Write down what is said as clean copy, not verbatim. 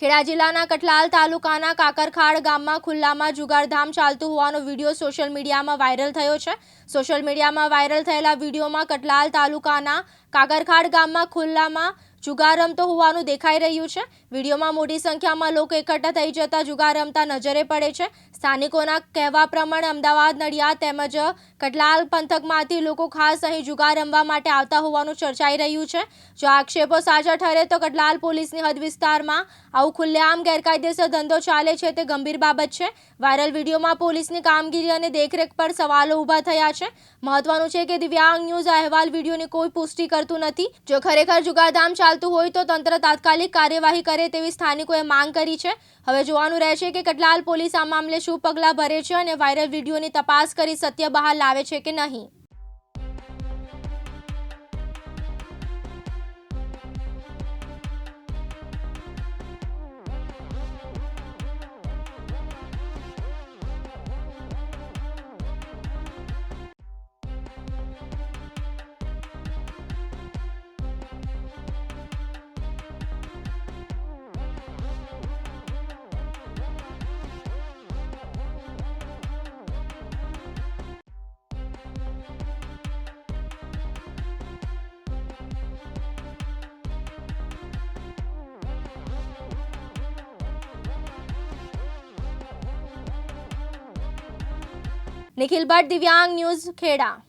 ખેડા જિલ્લાના કઠલાલ તાલુકાના કાકરખાડ ગામમાં ખુલ્લામાં જુગારધામ ચાલતું હોવાનો વિડીયો સોશિયલ મીડિયામાં વાયરલ થયો છે। સોશિયલ મીડિયામાં વાયરલ થયેલા વિડીયોમાં કઠલાલ તાલુકાના કાકરખાડ ગામમાં ખુલ્લામાં જુગાર રમતો હોવાનું દેખાઈ રહ્યું છે। વિડીયોમાં મોટી સંખ્યામાં લોકો એકઠા થઈ જતા જુગાર રમતા નજરે પડે છે। સ્થાનિકોના કહેવા પ્રમાણે અમદાવાદ, નડિયાદ તેમજ કઠલાલ પંથકમાંથી લોકો ખાસ અહીં જુગાર રમવા માટે આવતા હોવાનું ચર્ચાઈ રહ્યું છે। જો આક્ષેપો સાચા ઠરે તો કઠલાલ પોલીસની હદ વિસ્તારમાં આવું ખુલ્લેઆમ ગેરકાયદેસર ધંધો ચાલે છે તે ગંભીર બાબત છે। વાયરલ વિડીયોમાં પોલીસની કામગીરી અને દેખરેખ પર સવાલો ઊભા થયા છે। મહત્વનું છે કે દિવ્યાંગ ન્યૂઝ અહેવાલ વિડીયોની કોઈ પુષ્ટિ કરતું નથી। જો ખરેખર જુગારધામ ચાલતું હોય તો તંત્ર તાત્કાલિક કાર્યવાહી કરે તેવી સ્થાનિકોએ માંગ કરી છે। હવે જોવાનું રહેશે કે કઠલાલ પોલીસ આ મામલે શું પગલાં ભરે છે અને વાયરલ વિડીયોની તપાસ કરી સત્ય બહાર લાવે છે કે નહીં। निखिल भट्ट, दिव्यांग न्यूज़, खेड़ा।